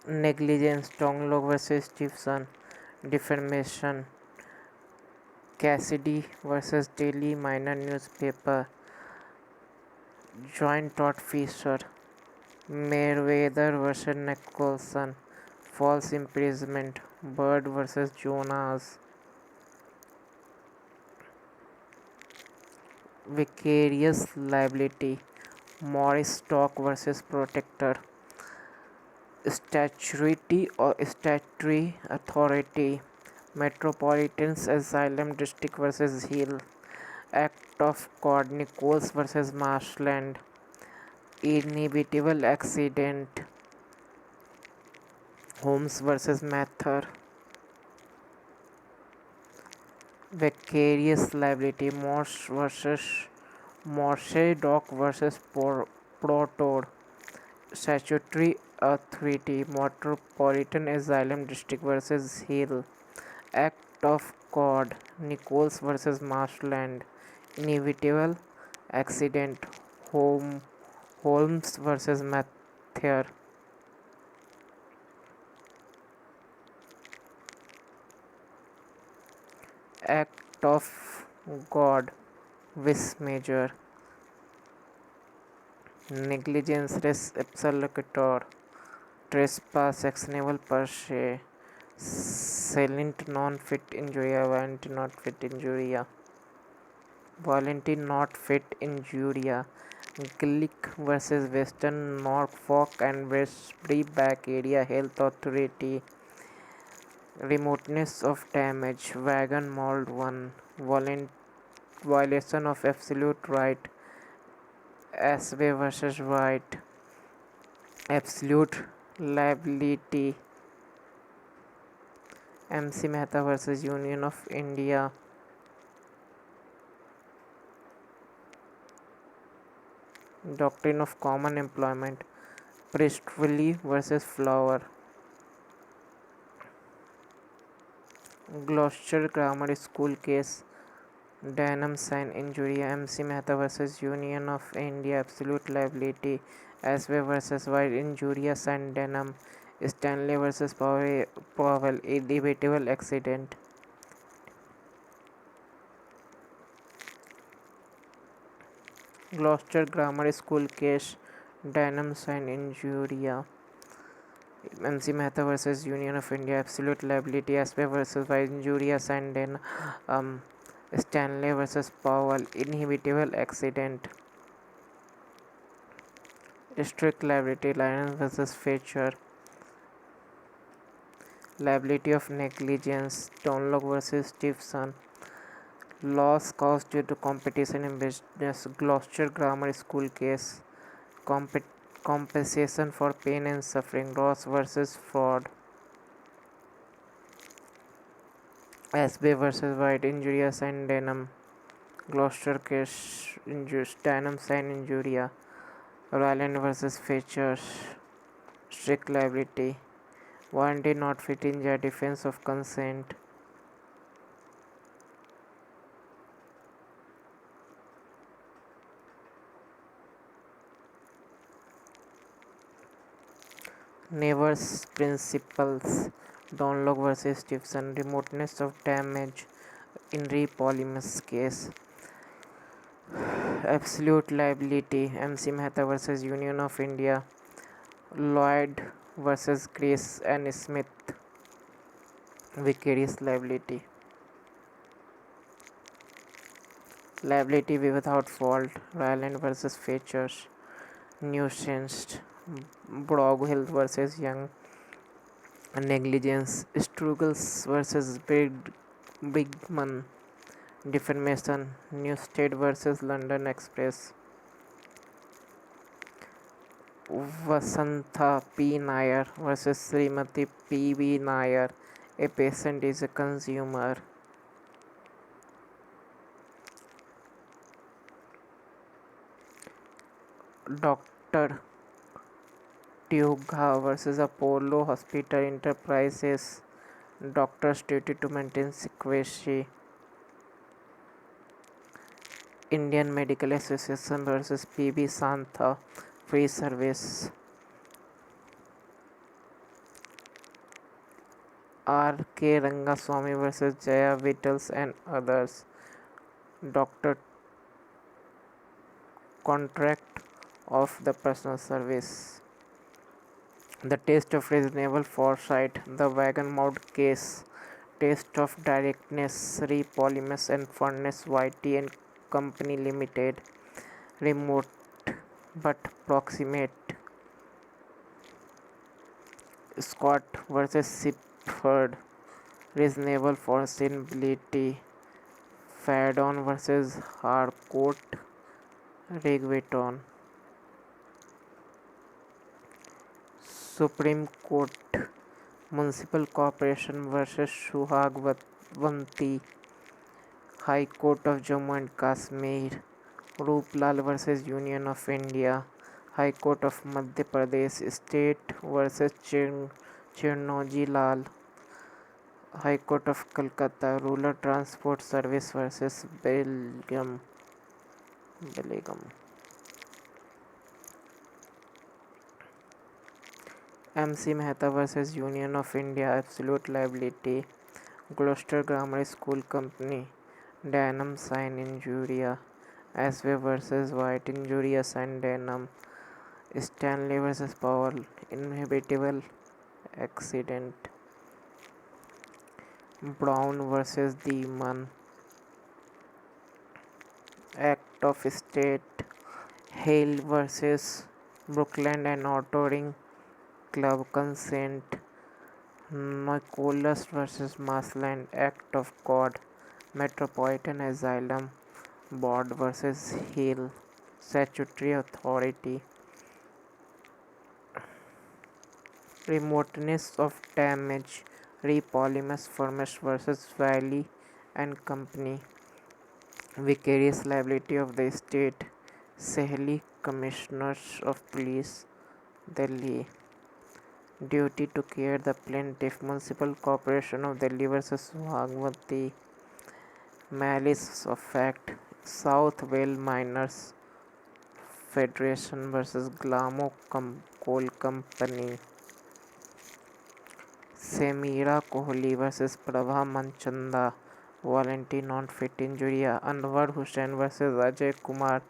Negligence, Tonglog versus Stevenson. Defamation, Cassidy versus Daily Miner newspaper. Joint tortfeasor, Mayweather versus Nicholson. False imprisonment, Bird versus Jonas. Vicarious liability, Morris Stock versus Protector. Statutory authority, Metropolitan Asylum District versus Hill. Act of God, Nichols versus Marshland. Inevitable accident, Holmes versus Mather. Vicarious liability, Morse versus Morse Dock versus Protod. Statutory authority, Metropolitan Asylum District versus Hill. Act of God, Nichols versus Marshland. Inevitable accident, Holmes versus Mather. Act of God, Wismajer. Negligence res absolutor. Trespass actionable per se. Salient non-fit injuria, violent not fit injuria. Violent not fit injuria. Glick versus Western Norfolk and Westbury Back Area Health Authority. Remoteness of damage, wagon mold 1. Violation of absolute right, Asway versus White. Absolute liability, MC Mehta versus Union of India. Doctrine of common employment, Priestley versus Flower. Gloucester Grammar School case, Denham sign injury, MC Mehta versus Union of India. Absolute liability, Asway versus White. Injuria sign Denham. Stanley versus Powell. Inevitable accident. Gloucester Grammar School case, Denham sign injuria. MC Mehta versus Union of India. Absolute liability, Asway versus White. Injuria sign Denham. Stanley versus Powell. Inevitable accident. Strict liability, Lyons versus Fletcher. Liability of negligence, Donlock versus Stevenson. Loss caused due to competition in business, Gloucester Grammar School case. Compensation for pain and suffering, Ross versus Fraud. Asbay versus White. Injurious and Denham. Gloucester case, Denham sign injuria. Ryland versus Fletcher. Strict liability, warranty not fit injury, defense of consent. Neighbors principles, Donlock versus Stevenson. Remoteness of damage in repolymerase case. Absolute liability, MC Mehta versus Union of India. Lloyd versus Grace and Smith. Vicarious liability. Liability without fault, Ryland versus Fetchers. Nuisance, Broghill versus Young. Negligence, Struggles versus Brigman. Defamation, Newstead versus London Express. Vasantha P. Nair versus Srimati P. V. Nair. A patient is a consumer. Dr. Tugha versus Apollo Hospital Enterprises. Doctors duty to maintain secrecy. Indian Medical Association versus PB Santha. Free service. R. K. Rangaswamy versus Jaya Vittals and others. Doctor Contract of the Personal Service. The Test of Reasonable Foresight, The Wagon Mount Case, Test of Directness, Re Polymus and Furnace Whitey and Company Limited, Remote but Proximate, Scott versus Shipford, Reasonable Foreseeability, Fairdawn versus Harcourt, Regulaton, Supreme Court, Municipal Corporation versus Suhagvanti, High Court of Jammu and Kashmir, Ruplal versus Union of India, High Court of Madhya Pradesh State versus Chirnoji Lal, High Court of Calcutta, Rural Transport Service versus Belgium. MC Mehta versus Union of India, Absolute Liability, Gloucester Grammar School Company, Denham Sign Injuria, Asway versus White Injurious and Denham, Stanley versus Powell, Inhabitable Accident, Brown versus Demon, Act of State, Hale versus Brookland and Auto Ring Club Consent, Nicholas versus Marsland Act of God, Metropolitan Asylum Board versus Hill Statutory Authority, Remoteness of Damage, Repolymus Furnace versus Valley and Company, Vicarious Liability of the State, Sehli Commissioners of Police, Delhi, Duty to Care the Plaintiff, Municipal Corporation of Delhi versus Bhagwati, Malice of Fact, South Wales Miners Federation versus Glamo Coal Company, Semira Kohli versus Prabha Manchanda, Volunteer Non-Fit Injuria, Anwar Hussain versus Ajay Kumar,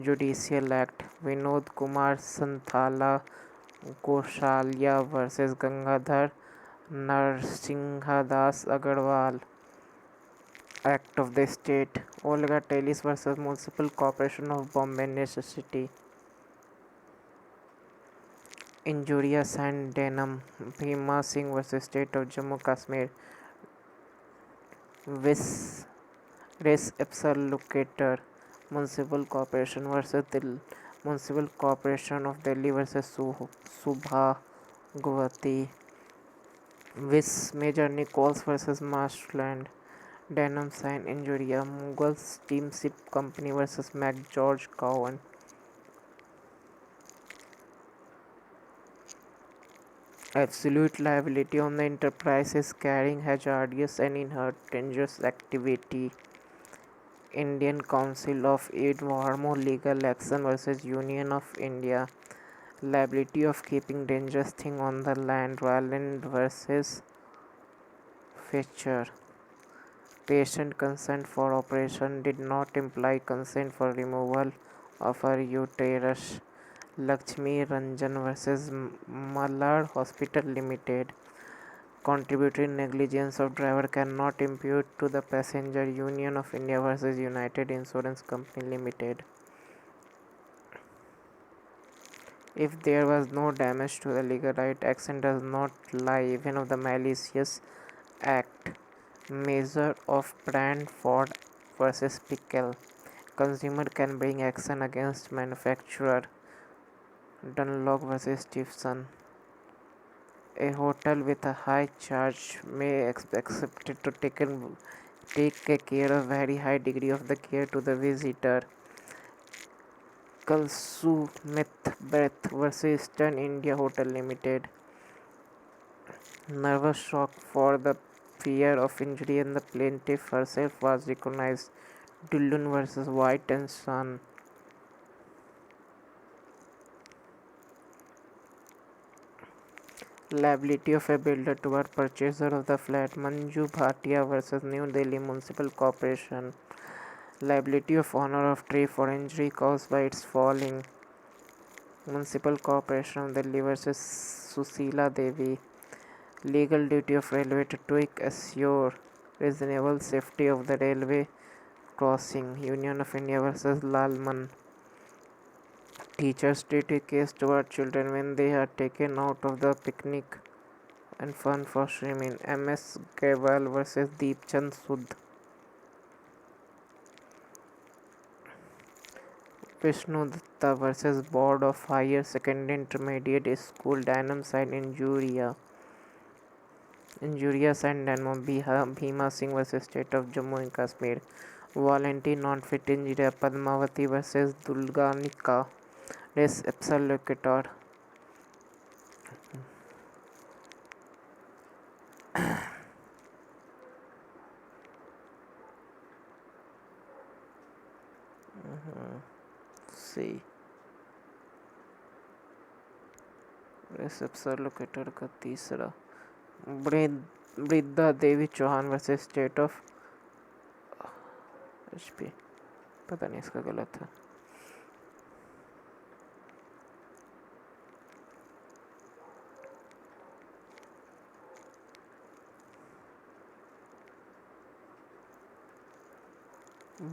Judicial Act, Vinod Kumar Santhala Goshalia versus Gangadhar Narsinghadas Agarwal, Act of the State, Olga Tellis versus Municipal Corporation of Bombay Necessity, Injurious and Denham, Bhima Singh versus State of Jammu Kashmir, Vis Res Ipsa Locator, Municipal Corporation versus Municipal Corporation of Delhi versus Subha Guvati, Vis Major Nichols versus Marshland, Denham Sign Injuria, Mughal Steamship Company versus McGeorge Cowan, Absolute liability on the enterprises carrying hazardous and inherent dangerous activity, Indian Council of Aid Warmo Legal Action versus Union of India, Liability of keeping dangerous thing on the land, Ryland versus Fetcher, Patient consent for operation did not imply consent for removal of her uterus, Lakshmi Ranjan versus Malad Hospital Limited, Contributory negligence of driver cannot impute to the passenger, Union of India versus United Insurance Company Limited. If there was no damage to the legal right, action does not lie even of the malicious act. Measure of Brandford versus Pickle. Consumer can bring action against manufacturer. Dunlop versus Stevenson. A hotel with a high charge may accepted to take a care of very high degree of the care to the visitor. Kalsumith Breath versus Eastern India Hotel Limited. Nervous shock for the fear of injury and the plaintiff herself was recognized. Dillon versus White and Son. Liability of a builder toward purchaser of the flat. Manju Bhatia versus New Delhi Municipal Corporation. Liability of owner of tree for injury caused by its falling. Municipal Corporation of Delhi versus Susila Devi. Legal duty of railway to tweak assure reasonable safety of the railway crossing. Union of India versus Lalman. Teachers treat a case toward children when they are taken out of the picnic and fun for swimming. M.S. Gaiwal versus Deepchand Sudh. Vishnu Datta versus Board of Higher Secondary Intermediate School Dynamicide Injurious and Dynamo Bhima Singh versus State of Jammu and Kashmir. Volunteer non-fit injury Padmavati versus Dulganika. Res ipsa locator. See. res ipsa locator का तीसरा. Vriddha Devi Chauhan versus state of HP. पता नहीं इसका गलत है.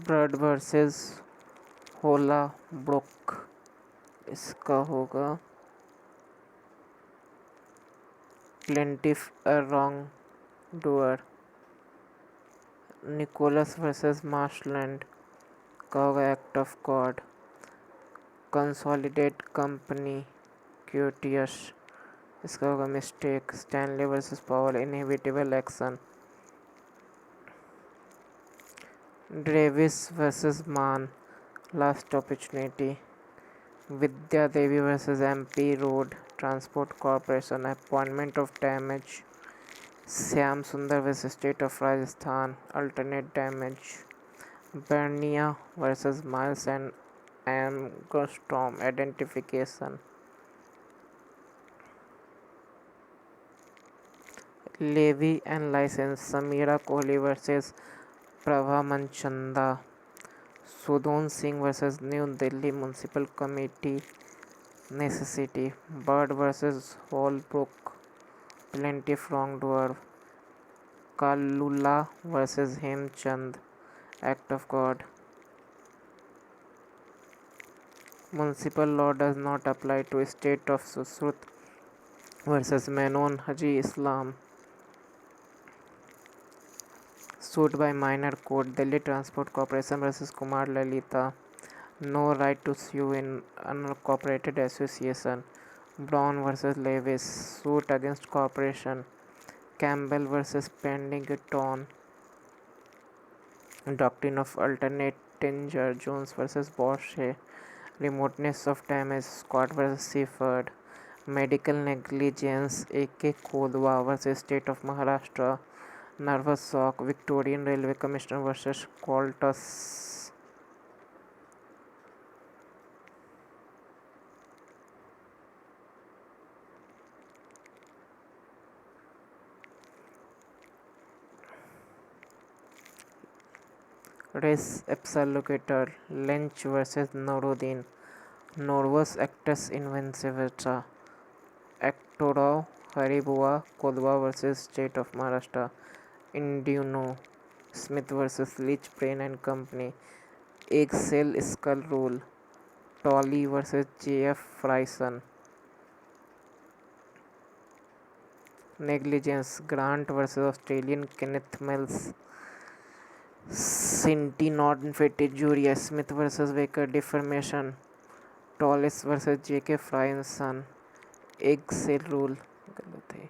Bird versus Holbrook. इसका होगा plaintiff a wrongdoer. Nicholas versus Marsland का होगा act of God. Consolidate company Curtis. इसका होगा mistake. Stanley versus Powell inevitable action. Davies versus Mann last opportunity. Vidya Devi versus MP road transport corporation appointment of damage. Shyam Sundar versus state of Rajasthan alternate damage. बर्निया versus miles and angstrom identification. Levy and license. Samira Kohli versus Prabha Manchanda. सुदोन Singh versus new Delhi municipal committee necessity. Bird versus Holbrook plaintiff wrongdoer. कालुला versus Hemchand act of God. Municipal law does not apply to state of Sushrut versus Menon Haji Islam. Sued by minor court. Delhi Transport Corporation versus Kumar Lalita. No right to sue in unincorporated association. Brown versus Lewis. Suit against corporation. Campbell versus Pendleton. Doctrine of alternate danger. Jones versus Bosch. Remoteness of damage. Scott versus Seaford. Medical negligence. A.K. Kodwa versus State of Maharashtra. Nervous shock. Victorian Railway Commissioner versus Qantas. Res ipsa locator. Lynch versus Noruddin. Norvus actus invincivita. Actorov Haribua Kodwa versus State of Maharashtra. Induno. Smith versus Leach Brain and Company. Eggshell Skull Rule. Tolley versus J.F. Fryson. Negligence. Grant versus Australian Kenneth Mills. Sinti non-fit injury. Smith versus Baker. Defamation. Tolles versus J.K. Fryson. Eggshell Rule. गलत है.